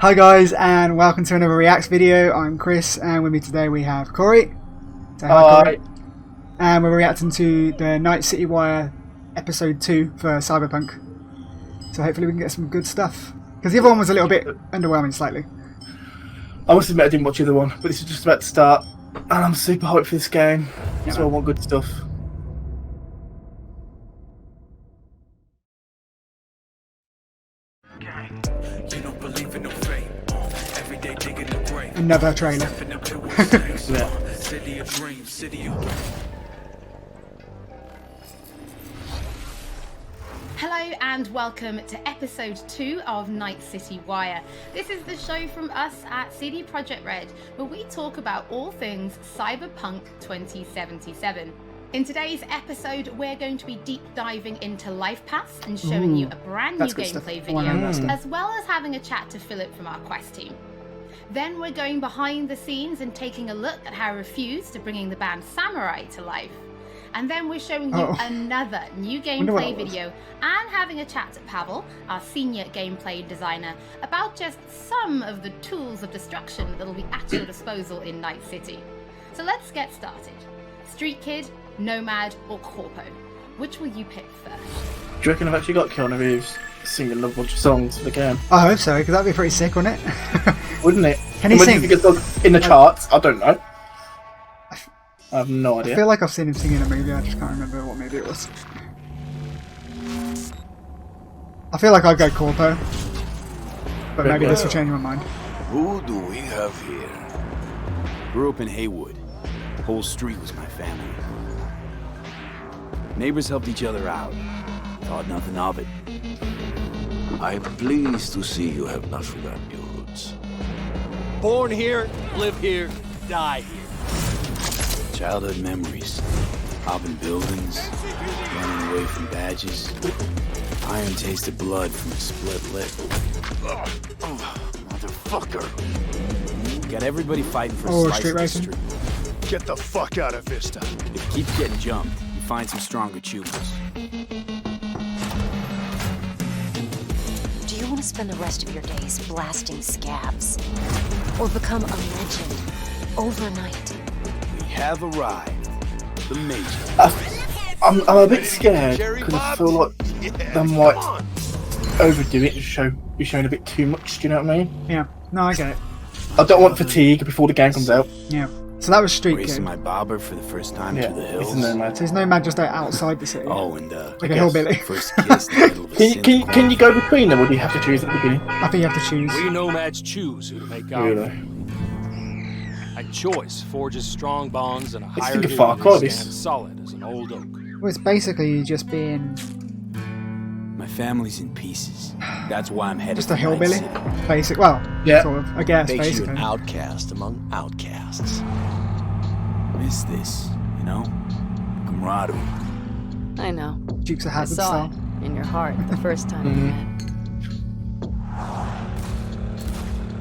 Hi guys, and welcome to another Reacts video. I'm Chris, and with me today we have Corey. Say hi, Corey. And we're reacting to the Night City Wire episode 2 for Cyberpunk. So hopefully we can get some good stuff. Because the other one was a little bit underwhelming, slightly. I must admit I didn't watch the other one, but this is just about to start. And I'm super hyped for this game, so I want good stuff. Another trailer. Hello and welcome to episode 2 of Night City Wire. This is the show from us at CD Projekt Red, where we talk about all things Cyberpunk 2077. In today's episode, we're going to be deep diving into Life Paths and showing you a brand new gameplay video, as well as having a chat to Philip from our quest team. Then we're going behind the scenes and taking a look at how Refused to bringing the band Samurai to life. And then we're showing you another new gameplay video and having a chat to Pavel, our senior gameplay designer, about just some of the tools of destruction that will be at your disposal in Night City. So let's get started. Street Kid, Nomad, or Corpo? Which will you pick first? Do you reckon I've actually got Keanu Reeves singing a bunch of songs for the game? I hope so, because that'd be pretty sick, wouldn't it? Wouldn't it? Can he sing? In the charts? I don't know. I have no idea. I feel like I've seen him sing in a movie, I just can't remember what movie it was. I feel like I'd go Corpo, but maybe this will change my mind. Who do we have here? Grew up in Haywood. The whole street was my family. Neighbors helped each other out. Thought nothing of it. I'm pleased to see you have not forgotten your roots. Born here, live here, die here. Childhood memories. Hopping buildings, running away from badges. Iron tasted blood from a split lip. Motherfucker! Got everybody fighting for a slice of the street. Get the fuck out of Vista. If it keeps getting jumped, you find some stronger choopers. Do you want to spend the rest of your days blasting scabs? Or become a legend overnight? We have arrived. The Major. I'm a bit scared because I feel like they might overdo it and be showing a bit too much, do you know what I mean? Yeah, no, I get it. I don't want fatigue before the game comes out. Yeah. So that was Street Kid. Racing my bobber for the first time through the hills. It's Nomad. So there's Nomad just outside the city. Oh, and like a hillbilly. First kiss in the middle of a Can you go between them, or do you have to choose at the beginning? I think you have to choose. We nomads choose who to make our A choice forges strong bonds and a higher duty stands solid as an old oak. Well, it's basically you just being... My family's in pieces. That's why I'm headed just a to Night hillbilly? City. Basic, well, sort of, I guess, Makes basically. you an outcast among outcasts. Miss this, you know? Camaraderie. I know. Dukes of I Hazzard saw style. it in your heart the first time we met.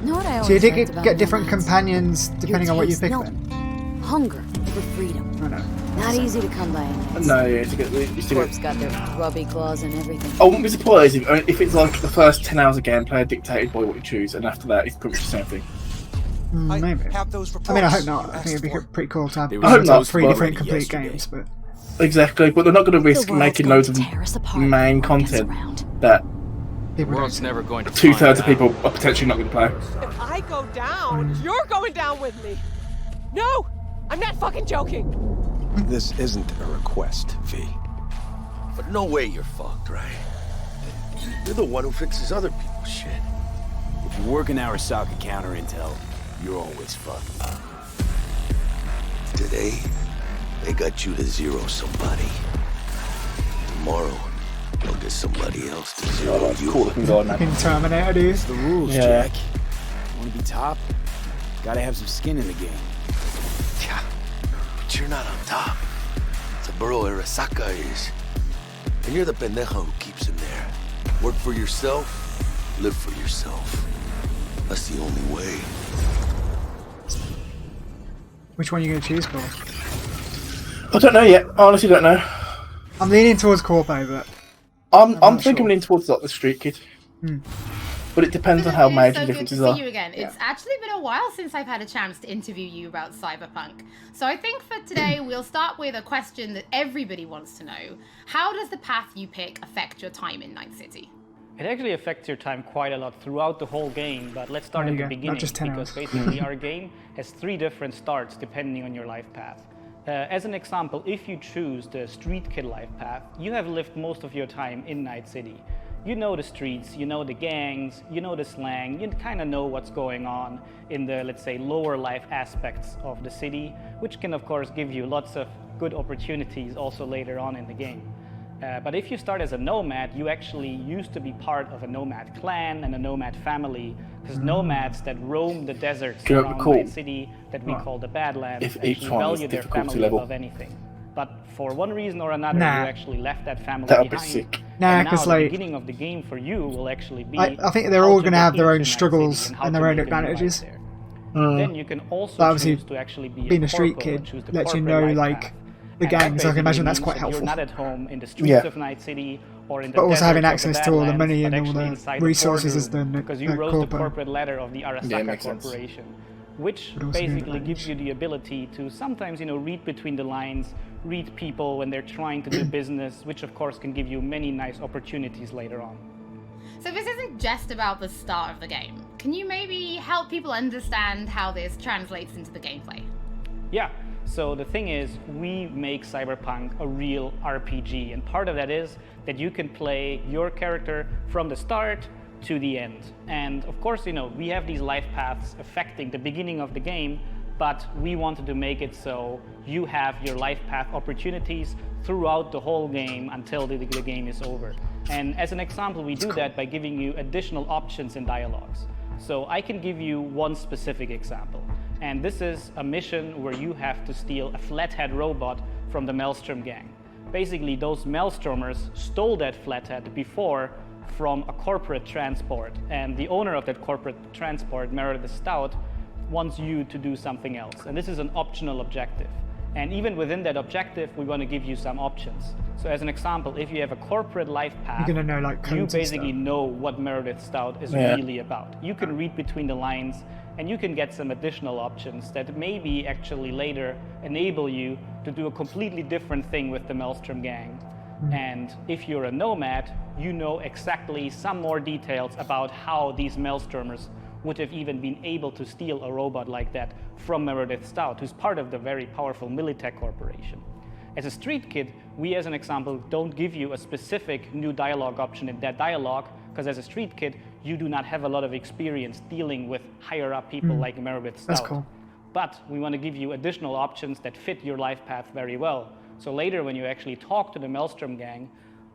You know what I always So you did liked about get different nomads? companions depending on what you pick No. then? Hunger for freedom. I know. Not easy to come by in Night City. No, yeah, Corp's got their grubby claws and everything. I wouldn't be surprised if it's like the first 10 hours of gameplay are dictated by what you choose, and after that it's pretty much the same thing. Maybe. I mean, I hope not. I think it'd be pretty cool to have I hope not, 3 but different complete games, but... Exactly, but they're not going to risk making loads of main content that The world's never going to 2/3 of people are potentially not going to play. If I go down, you're going down with me. No, I'm not fucking joking. This isn't a request, V. But no way you're fucked, right? You're the one who fixes other people's shit. If you're working Arasaka counter intel, you're always fucked. Today, they got you to zero somebody. Tomorrow, they'll get somebody else to zero you. Cool looking guy, man. Fucking Terminator, dude. The rules, Jack. Want to be top? Gotta have some skin in the game. Yeah, but you're not on top. Saburo Arasaka is. And you're the pendejo who keeps him there. Work for yourself, live for yourself. That's the only way. Which one are you going to choose, Paul? I don't know yet. I honestly don't know. I'm leaning towards Corpo, but... I'm thinking I'm leaning towards like the Street Kid. But it depends on how major differences are. Good to see you again. It's actually been a while since I've had a chance to interview you about Cyberpunk. So I think for today, we'll start with a question that everybody wants to know. How does the path you pick affect your time in Night City? It actually affects your time quite a lot throughout the whole game, but let's start at the beginning, not just 10 because basically our game has 3 different starts depending on your life path. As an example, if you choose the street kid life path, you have lived most of your time in Night City. You know the streets, you know the gangs, you know the slang, you kind of know what's going on in the, let's say, lower life aspects of the city, which can of course give you lots of good opportunities also later on in the game. But if you start as a nomad, you actually used to be part of a nomad clan and a nomad family, because nomads that roam the deserts around Night City that we call the Badlands actually value their family above anything. But for one reason or another, you actually left that family behind. Nah, because the beginning of the game for you will actually be. I think they're all going to have their own struggles and their own advantages. Then you can also choose to actually be being a street kid lets you know like the gangs. So I can imagine that's quite helpful. You're not at home in the streets of Night City or in the but also having access to all the Badlands, money and all the resources as the because you rose the corporate ladder of the Arasaka Corporation, which basically gives you the ability to sometimes, read between the lines, read people when they're trying to do business, which of course can give you many nice opportunities later on. So this isn't just about the start of the game. Can you maybe help people understand how this translates into the gameplay? Yeah. So the thing is, we make Cyberpunk a real RPG, and part of that is that you can play your character from the start to the end. And of course, we have these life paths affecting the beginning of the game, but we wanted to make it so you have your life path opportunities throughout the whole game until the game is over. And as an example, we do that by giving you additional options in dialogues. So I can give you one specific example. And this is a mission where you have to steal a flathead robot from the Maelstrom gang. Basically, those Maelstromers stole that flathead before from a corporate transport. And the owner of that corporate transport, Meredith Stout, wants you to do something else. And this is an optional objective. And even within that objective, we want to give you some options. So as an example, if you have a corporate life path, you're gonna know, like, you basically know what Meredith Stout is really about. You can read between the lines, and you can get some additional options that maybe actually later enable you to do a completely different thing with the Maelstrom gang. And if you're a nomad, you know exactly some more details about how these Maelstromers would have even been able to steal a robot like that from Meredith Stout, who's part of the very powerful Militech Corporation. As a street kid, we, as an example, don't give you a specific new dialogue option in that dialogue, because as a street kid, you do not have a lot of experience dealing with higher-up people like Meredith Stout. That's cool. But we want to give you additional options that fit your life path very well. So later, when you actually talk to the Maelstrom gang,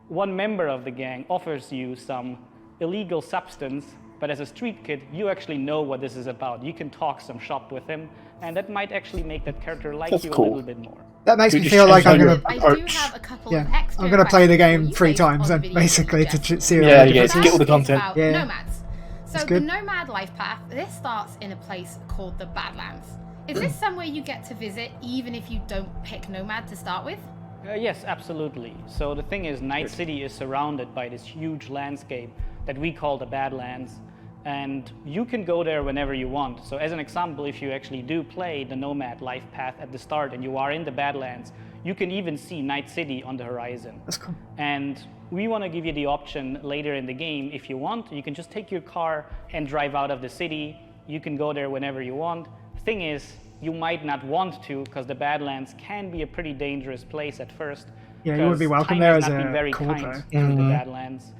one member of the gang offers you some illegal substance, but as a street kid, you actually know what this is about. You can talk some shop with him, and that might actually make that character like you a little bit more. That makes me feel like I'm gonna. I do have a couple of extra I'm gonna play the game questions 3 times, then basically to see. To get all the content. Nomads. So the nomad life path, this starts in a place called the Badlands. Is this somewhere you get to visit even if you don't pick nomad to start with? Yes, absolutely. So the thing is, Night City is surrounded by this huge landscape that we call the Badlands, and you can go there whenever you want. So as an example, if you actually do play the nomad life path at the start and you are in the Badlands, you can even see Night City on the horizon. That's cool. And we want to give you the option later in the game, if you want, you can just take your car and drive out of the city. You can go there whenever you want. The thing is, you might not want to, because the Badlands can be a pretty dangerous place at first. Yeah, you would be welcome there as a very kind to the Badlands.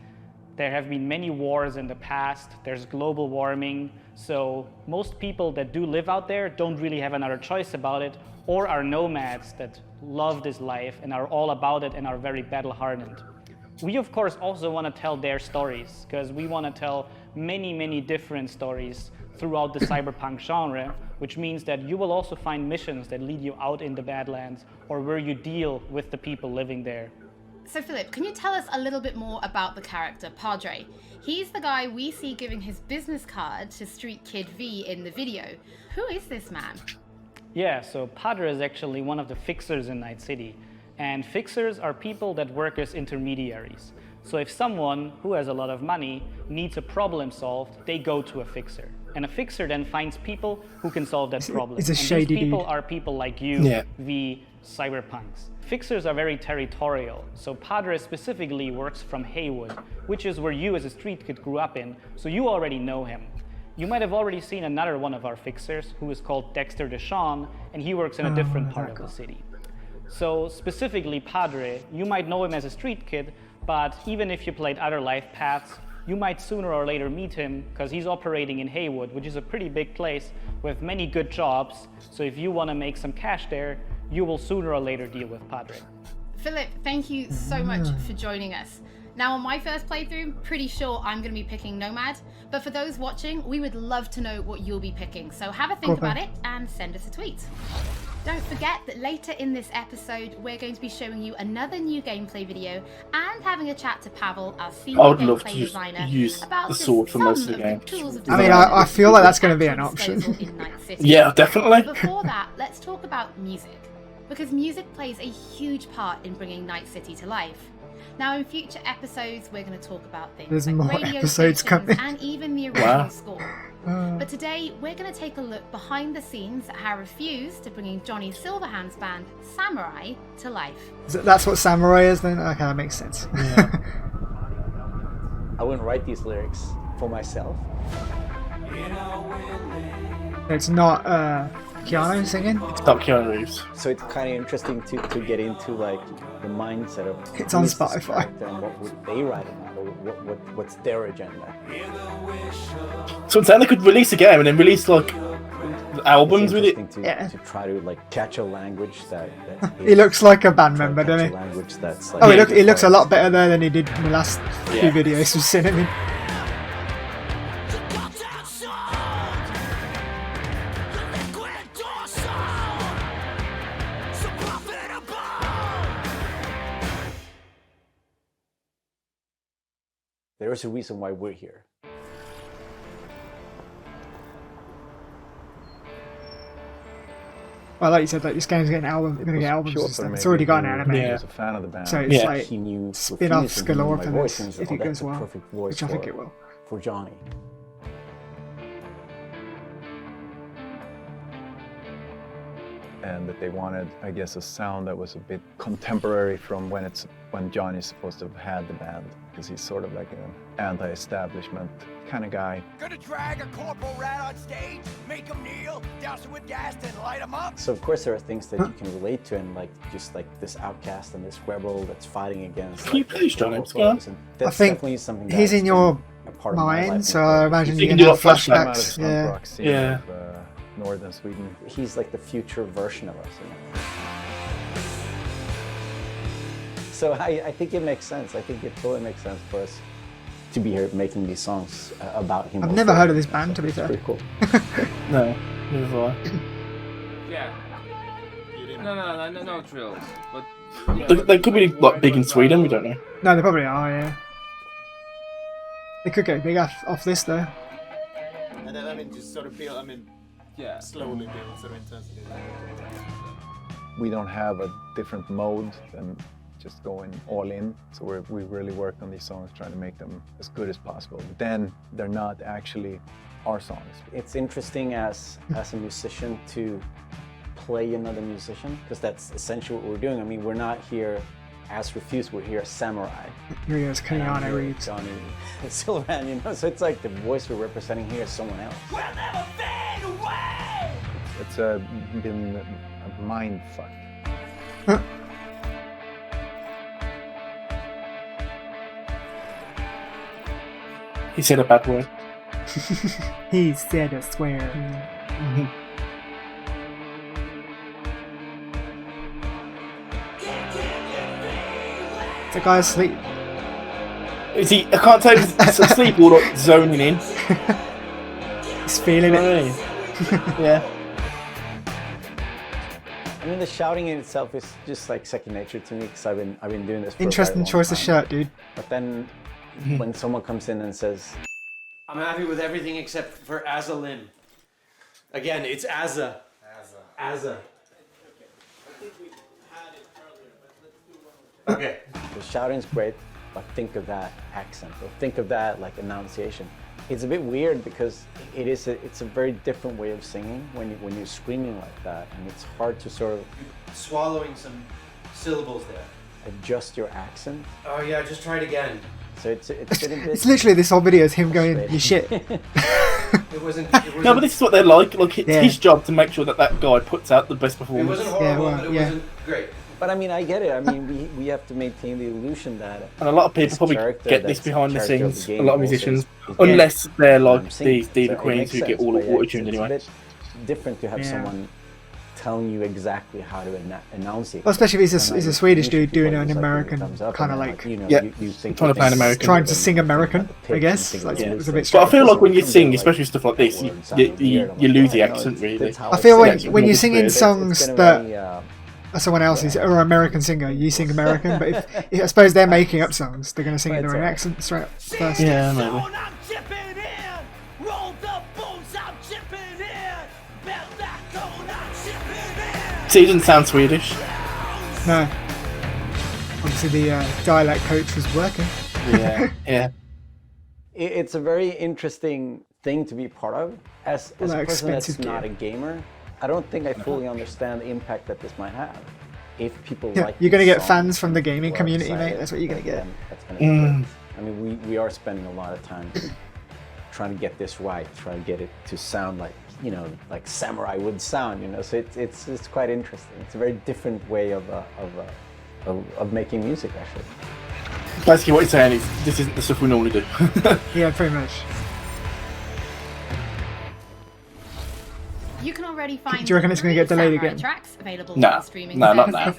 There have been many wars in the past. There's global warming. So most people that do live out there don't really have another choice about it, or are nomads that love this life and are all about it and are very battle-hardened. We, of course, also want to tell their stories, because we want to tell many, many different stories throughout the cyberpunk genre, which means that you will also find missions that lead you out in the Badlands or where you deal with the people living there. So Philip, can you tell us a little bit more about the character, Padre? He's the guy we see giving his business card to Street Kid V in the video. Who is this man? Yeah, so Padre is actually one of the fixers in Night City. And fixers are people that work as intermediaries. So if someone who has a lot of money needs a problem solved, they go to a fixer. And a fixer then finds people who can solve that problem. It's a and shady these people dude. are people like you, the cyberpunks. Fixers are very territorial. So Padre specifically works from Haywood, which is where you as a street kid grew up in, so you already know him. You might have already seen another one of our fixers who is called Dexter Deshawn, and he works in a different part of the city. So specifically Padre, you might know him as a street kid, but even if you played other life paths, you might sooner or later meet him because he's operating in Haywood, which is a pretty big place with many good jobs. So if you want to make some cash there, you will sooner or later deal with Padre. Philip, thank you so much for joining us. Now, on my first playthrough, pretty sure I'm going to be picking Nomad, but for those watching, we would love to know what you'll be picking. So have a think about it and send us a tweet. Don't forget that later in this episode, we're going to be showing you another new gameplay video and having a chat to Pavel, our senior gameplay designer, about the sword for most of the game. I mean, I feel like that's going to be an option. Yeah, definitely. But before that, let's talk about music, because music plays a huge part in bringing Night City to life. Now, in future episodes, we're going to talk about things like radio stations and even the original score. But today, we're going to take a look behind the scenes at how Refused to bringing Johnny Silverhand's band, Samurai, to life. That's what Samurai is then? Okay, that makes sense. Yeah. I wouldn't write these lyrics for myself. It's not Keanu singing? It's not Keanu Reeves. So it's kind of interesting to get into like the mindset of it's on Spotify and what would they write about, or what's their agenda. So instead they could release a game and then release like albums with it. To try to like catch a language that he looks like a band member, doesn't he? Language that's like he looks a lot better there than he did in the last few videos we've seen him in. There is a reason why we're here. Well, like you said, like this game's getting going to get albums and stuff. It's already got an anime. He was a fan of the band. So it's like spin-offs galore for this if it goes well, which I think it will. For Johnny. And that they wanted, I guess, a sound that was a bit contemporary from when Johnny's supposed to have had the band, because he's sort of like an anti-establishment kind of guy. Gonna drag a corporal rat on stage, make him kneel, douse him with gas, then light him up. So of course there are things that you can relate to, and like just like this outcast and this rebel that's fighting against. Can you please, Johnny? I think he's in your mind, so I imagine you can do flashbacks. Yeah. Northern Sweden. He's like the future version of us. So I think it makes sense. I think it totally makes sense for us to be here making these songs about him. I've never heard of this band, to be fair. Pretty cool. No, never. Yeah. No drills. But they could be like big in Sweden. We don't know. No, they probably are. Yeah. They could get big off this though. And then just sort of build. Slowly build sort of intensity. We don't have a different mode than just going all in. So we really worked on these songs, trying to make them as good as possible. But then they're not actually our songs. It's interesting as a musician to play another musician, because that's essentially what we're doing. I mean, we're not here as Refused, we're here as Samurai. Here he is, Keanu Reeves. Johnny Silverhand, you know? So it's like the voice we're representing here is someone else. We'll never fade away! It's been a mind fuck. He said a bad word. He said a swear. The guy's asleep. Is he? I can't tell if he's asleep or like zoning in. He's feeling it. Yeah. I mean, the shouting in itself is just like second nature to me, because I've been doing this for interesting choice of shirt, dude. But then when someone comes in and says, I'm happy with everything except for Azalin. Again, it's Azza. Azza. okay, the shouting's great, think of that accent or think of that like enunciation. It's a bit weird because it's a very different way of singing when you're screaming like that, and it's hard to sort of swallowing some syllables there. Adjust your accent. Oh yeah, just try it again. So it's it's literally this whole video is him going, "You shit." It wasn't. No, but this is what they're like. Like it's his job to make sure that guy puts out the best performance. It wasn't horrible, but it wasn't great. But I mean, I get it. I mean, we have to maintain the illusion that. And a lot of people probably get this behind the scenes. A lot of musicians, unless they're like these diva queens who get all auto-tuned anyway. It's a bit different to have someone telling you exactly how to enunciate. Well, especially if he's a Swedish dude doing an American kind of like, trying to play an American, trying to sing American, I guess. Like, it's a bit. But I feel like when you sing, especially stuff like this, you lose the accent really. I feel when you're singing songs that someone else is or an American singer, you sing American. But if I suppose they're making up songs, they're going to sing in their own accent straight up first. Yeah, maybe. See, he doesn't sound Swedish. No. Obviously the dialect coach was working. Yeah. It's a very interesting thing to be part of. As a person that's not a gamer, I don't think I fully understand the impact that this might have. If people like you're going to get fans from the gaming community, mate. That's what you're going to get. That's going to be great. I mean, we are spending a lot of time trying to get this right, trying to get it to sound like, you know, like samurai would sound, you know. So it's quite interesting. It's a very different way of making music, actually. Basically, what you're saying is this isn't the stuff we normally do. Yeah, pretty much. You can already find. Do you reckon it's going to get delayed again? Tracks available No, streaming no, not now.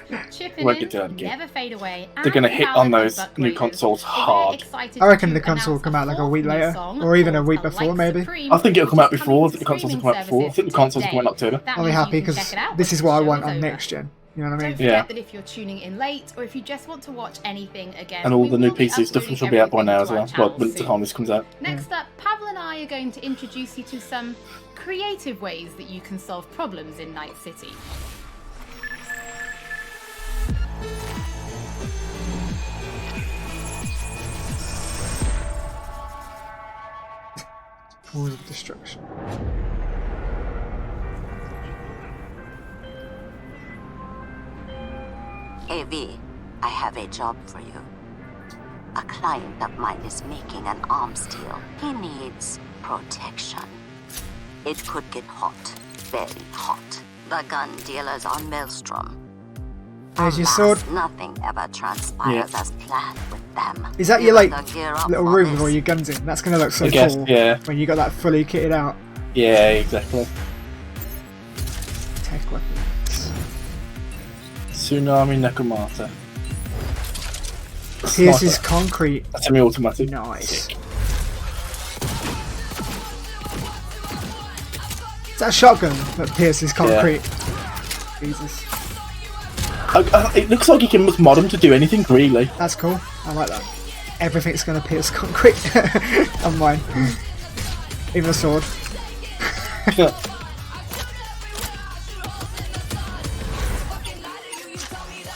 Won't get delayed again. Never fade away. They're going to hit on those new consoles hard. I reckon the console will come out like a week later, or even a week before, maybe. I think it'll come out before. I think the consoles will come out before. I think the consoles will come out in October. I'll be happy because this is what I want on next gen. You know what I mean? Don't forget that if you're tuning in late, or if you just want to watch anything again, and all the new PC stuff will be out by now as well. Like when the time this comes out. Next up, Pavel and I are going to introduce you to some creative ways that you can solve problems in Night City. Cause of destruction. AV, I have a job for you. A client of mine is making an arms deal. He needs protection. It could get hot, very hot. The gun dealers on Maelstrom. There's your sword. Nothing ever transpires as planned with them. Is that your like little room with all your guns in? That's gonna look so cool. Yeah. When you got that fully kitted out. Yeah, exactly. Tech weapons. Tsunami Necromata. Pierces concrete. Semi-automatic. Nice. Is that a shotgun that pierces concrete? Yeah. Jesus. It looks like you can just mod them to do anything, really. That's cool. I like that. Everything's gonna pierce concrete on mine. Even a sword.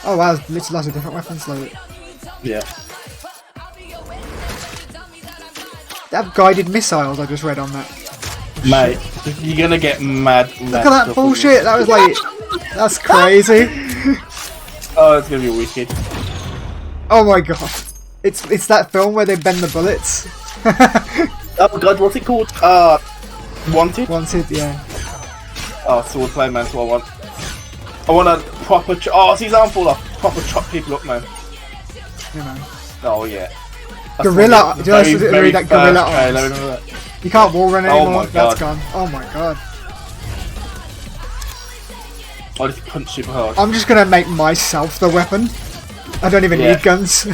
Oh wow, there's literally lots of different weapons. Like, yeah. They have guided missiles. I just read on that. Mate, you're gonna get mad. Look at that bullshit. That was like, that's crazy. Oh, it's gonna be wicked. Oh my god, it's that film where they bend the bullets. Oh god, what's it called? Wanted. Wanted, yeah. Oh, swordplay, man. That's what I want. I want a proper. Oh, see his arm fall off. Proper chop people up, man. Yeah, man. Oh yeah. That's gorilla. Do you know read that gorilla arms? You can't wall run anymore. That's gone. Oh my god. I just punch super hard. I'm just gonna make myself the weapon. I don't even need guns. See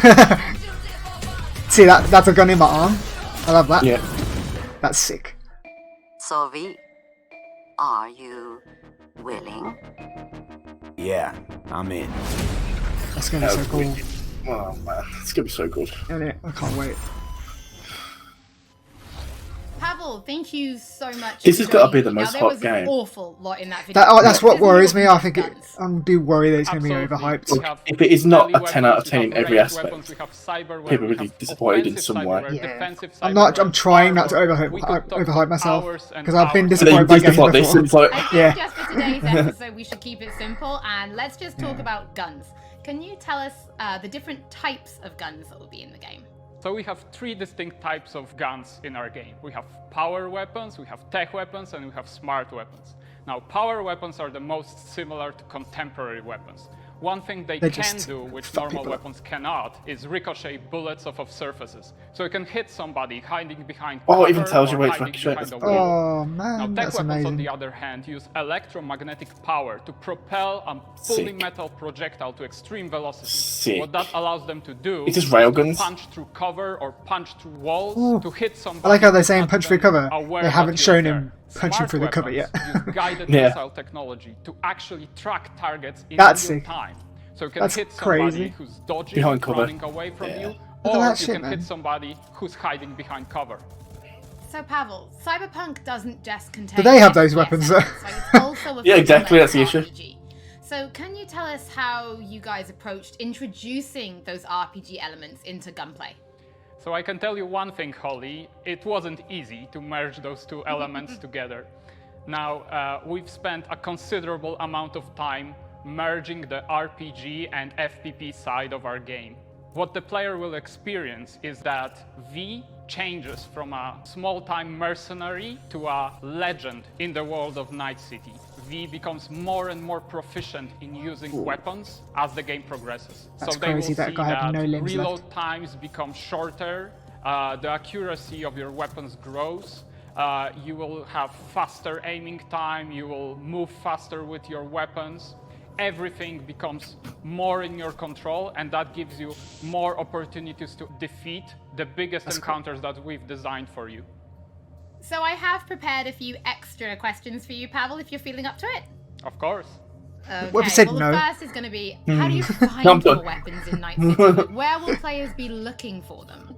that? That's a gun in my arm. I love that. Yeah. That's sick. So V, are you willing? Yeah, I'm in. That's gonna be so cool. Wicked. Oh man, it's gonna be so good. Isn't it? I can't wait. Pavel, Pavel, thank you so much. This has got to be the most hot game. There was an awful lot in that video. That's what worries me. I think I do worry that it's going to be overhyped. Look, if it is not a 10 out of 10 in every aspect, people will be disappointed in some way. Yeah. I'm trying not to overhype myself because I've been disappointed by games like before. This, like... I think just for today's episode, we should keep it simple and let's just talk about guns. Can you tell us the different types of guns that will be in the game? So we have 3 distinct types of guns in our game. We have power weapons, we have tech weapons, and we have smart weapons. Now, power weapons are the most similar to contemporary weapons. One thing they can do, which normal weapons cannot, is ricochet bullets off of surfaces. So you can hit somebody hiding behind cover, it even tells you where it's ricocheting. Oh man, now, tech that's weapons, amazing. on the other hand, use electromagnetic power to propel a fully metal projectile to extreme velocity. Sick. What that allows them to do is railguns. Punch through cover or punch through walls to hit somebody. I like how they're saying punch through cover. They haven't shown him punching through the cover yet. Use guided missile technology to actually track targets in real time. So you can hit somebody who's dodging, running away from you, or you can hit somebody who's hiding behind cover. So Pavel, Cyberpunk doesn't just contain... Do they have those weapons though? Yeah, exactly, that's the issue. So can you tell us how you guys approached introducing those RPG elements into gunplay? So I can tell you one thing, Holly, it wasn't easy to merge those 2 elements together. Now, we've spent a considerable amount of time merging the RPG and FPP side of our game. What the player will experience is that V changes from a small-time mercenary to a legend in the world of Night City. V becomes more and more proficient in using weapons as the game progresses. That's so they will crazy, that see guy had that no limbs reload left. times become shorter, the accuracy of your weapons grows, you will have faster aiming time, you will move faster with your weapons. Everything becomes more in your control, and that gives you more opportunities to defeat the biggest encounters that we've designed for you. So I have prepared a few extra questions for you, Pavel, if you're feeling up to it. Of course. Okay, What if you said well, no? the first is going to be, how do you find your weapons in Night City? Where will players be looking for them?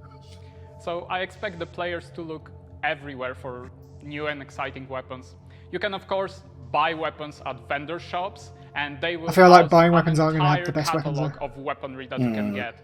So I expect the players to look everywhere for new and exciting weapons. You can, of course, buy weapons at vendor shops, and they will I feel like house buying an weapons aren't going to have the entire best weapons. catalog of weaponry that you can get.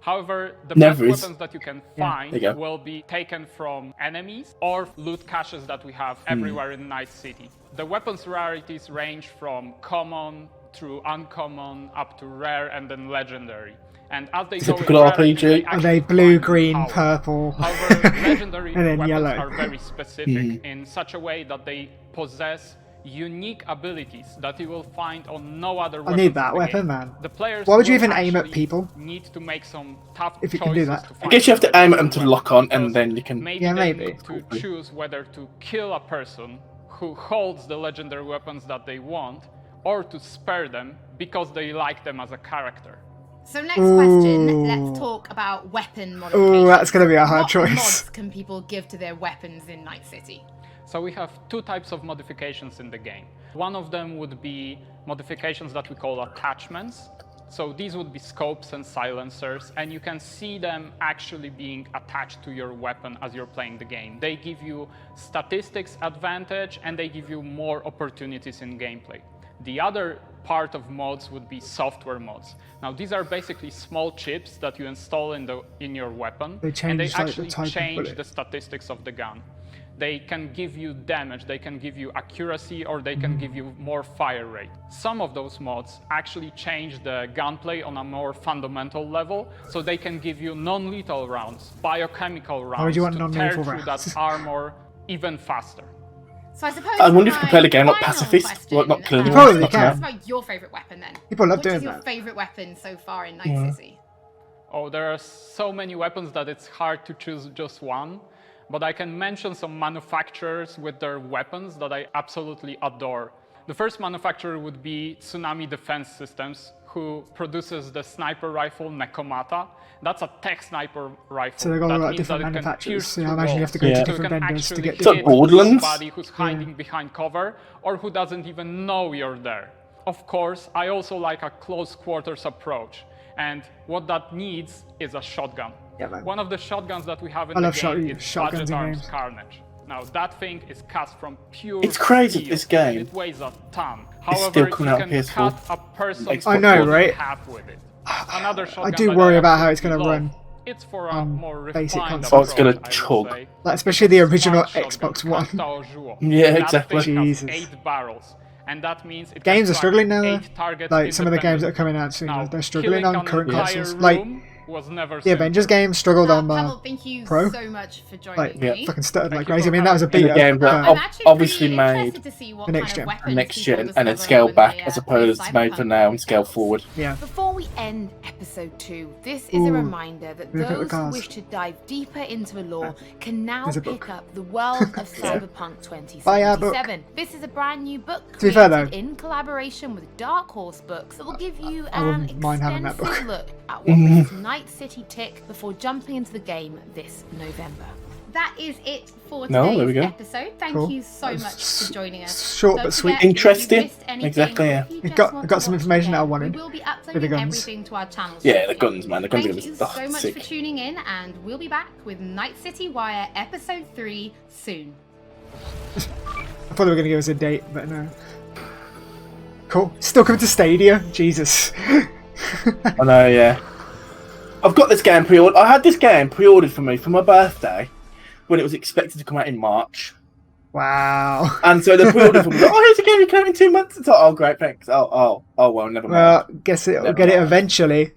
However, the Never best is. weapons that you can There find you go. will be taken from enemies or loot caches that we have everywhere in Night City. The weapons rarities range from common through uncommon up to rare and then legendary. And as they go in Typical rarity, RPG. Are they blue, green, purple, However, legendary and then weapons yellow? are very specific in such a way that they possess unique abilities that you will find on no other weapons. I need that in the weapon, game. man. The players Why would you will even aim at actually people? Need to make some tough If you can do choices that. to I find guess you have to the aim at them to weapon. lock on, and then you can... Maybe Yeah, they maybe. need to choose whether to kill a person who holds the legendary weapons that they want, or to spare them because they like them as a character. So next question, let's talk about weapon modifications. Ooh, that's going to be a hard What choice. mods can people give to their weapons in Night City? So we have 2 types of modifications in the game. One of them would be modifications that we call attachments. So these would be scopes and silencers, and you can see them actually being attached to your weapon as you're playing the game. They give you statistics advantage, and they give you more opportunities in gameplay. The other part of mods would be software mods. Now these are basically small chips that you install in your weapon, They change, and they like, the actually type of change bullet. the statistics of the gun. They can give you damage, they can give you accuracy, or they can give you more fire rate. Some of those mods actually change the gunplay on a more fundamental level, so they can give you non-lethal rounds, biochemical rounds, would you want to tear non-lethal through rounds? that armor even faster. So I suppose I wonder if you my can play the game like final pacifist, question, like not killing You anyone. probably tell can. us about your favourite weapon then. People love Which doing is your that. favourite weapon so far in Night City? Oh, there are so many weapons that it's hard to choose just one. But I can mention some manufacturers with their weapons that I absolutely adore. The first manufacturer would be Tsunami Defense Systems, who produces the sniper rifle Nekomata. That's a tech sniper rifle. So they've got that like means different that it can manufacturers. pierce So I through imagine you have to go walls. to So different you can vendors to actually get hit different. Borderlands? somebody who's hiding behind cover or who doesn't even know you're there. Of course, I also like a close quarters approach. And what that needs is a shotgun. Yeah, man. One of the shotguns that we have in I the love game is shotguns Budget in Arms games. Carnage. Now that thing is cast from pure It's crazy, steel, this game. and it weighs a ton. It's However, still coming you out on can PS4. cut a person's I know, body right? in half with it. Another I shotgun do that worry about how it's absolutely going to love. run It's for a on more basic refined consoles. Oh, it's gonna approach, I would chug. say. Like, especially the original One shotgun, Xbox One. Yeah, That exactly. thing has Jesus. 8 barrels, and that means it Games can are struggling now. 8 targets Like some of the games that are independently. coming out soon, Now, they're struggling killing on an current entire consoles. Like room was never the Avengers game struggled on Pavel, thank you Pro. so much for joining Like, me. fucking stuttered like you crazy. I for mean, that was a having me. And beta. the game that I'm actually obviously pretty made interested to see what the next kind of gen. weapons next people gen and then discover scale when back they, as play opposed to made for Cyberpunk now and scale themselves. forward. Yeah. Before we end episode 2, this is Ooh, a reminder that look at the those who cars. wish to dive deeper into the lore can now There's a pick book. up The World of Cyberpunk Buy our book. 2077. This is a brand new book To be fair, created though, in collaboration with Dark Horse Books that will give you I an wouldn't mind having that extensive book. look at what makes Night City tick before jumping into the game this November. That is it for No, today's there we go. episode. Thank Cool. you so That was much for joining us. short Don't but sweet. forget, if you Interesting. missed anything, Exactly, yeah. if you It just got- want it got to some watch information again, that I wanted We will be with the uploading guns. everything to our channel. Yeah, the guns, man. The guns are Thank gonna you be so much sick. for tuning in, and we'll be back with Night City Wire Episode 3 soon. I thought they were going to give us a date, but no. Cool. Still coming to Stadia. Jesus. I know, yeah. I've got this game pre-ordered. I had this game pre-ordered for me for my birthday when it was expected to come out in March. Wow. And so the pre-order for me, like, oh, here's a game you come out in 2 months. It's like, oh, great, thanks. Oh, well, never mind. Well, guess it'll Never get it mind. eventually.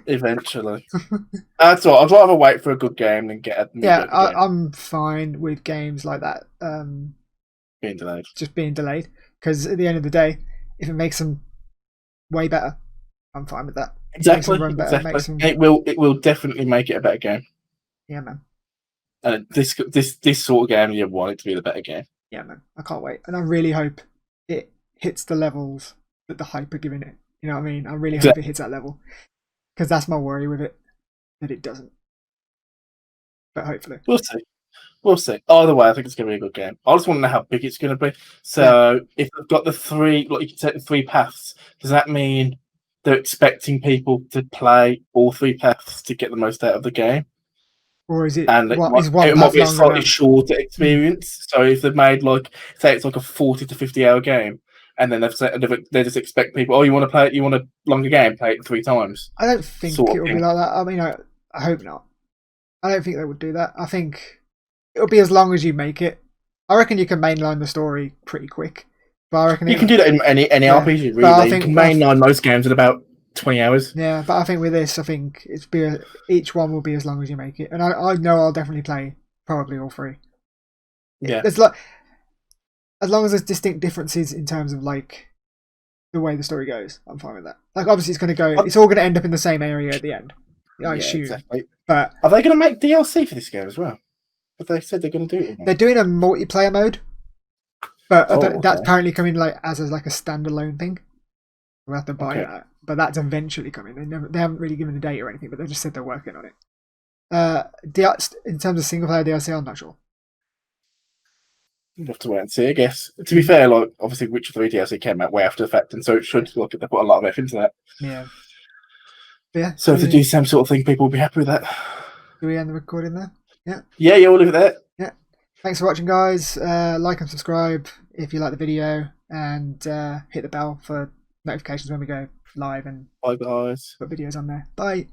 Eventually. That's all. I'd rather wait for a good game than get a new Yeah, good game I'm fine with games like that being delayed. just being delayed. Because at the end of the day, if it makes them way better, I'm fine with that. Exactly. Makes them run better, Exactly. makes them... It will definitely make it a better game. Yeah, man. And this sort of game, you want it to be the better game. Yeah, man. I can't wait. And I really hope it hits the levels that the hype are giving it. You know what I mean? I really hope it hits that level. Because that's my worry with it, that it doesn't. But hopefully. We'll see. We'll see. Either way, I think it's going to be a good game. I just want to know how big it's going to be. So, if they've got the 3, like you can take the 3 paths, does that mean they're expecting people to play all 3 paths to get the most out of the game? Or is it, And is it one might be a path slightly longer? shorter experience. So, if they've made, like, say it's like a 40 to 50 hour game, and then they just expect people, oh, you want a longer game, play it 3 times. I don't think sort of it'll be thing. like that. I mean, I hope not. I don't think they would do that. I think it'll be as long as you make it. I reckon you can mainline the story pretty quick. But I reckon You can do that in any RPG, But I really. You think can mainline most games in about 20 hours. Yeah, but I think with this, I think each one will be as long as you make it, and I know I'll definitely play probably all 3. Yeah. There's like, as long as there's distinct differences in terms of like the way the story goes, I'm fine with that. Like obviously it's all going to end up in the same area at the end. I assume. Exactly. But are they going to make DLC for this game as well? But they said they're going to do it. They're doing a multiplayer mode, but that's okay. apparently coming like as a standalone thing. We'll have to buy that, but that's eventually coming. They haven't really given a date or anything, but they just said they're working on it. In terms of single player DLC, I'm not sure. We'll have to wait and see, I guess. To be fair, like obviously Witcher 3 DLC came out way after the fact, and so it should look at they put a lot of effort into that. Yeah. Yeah. So if they do the same sort of thing, people will be happy with that. Do we end the recording there? Yeah. Yeah, we'll leave it there. Yeah. Thanks for watching, guys. Like and subscribe if you like the video, and hit the bell for notifications when we go live and bye, guys. put videos on there. Bye.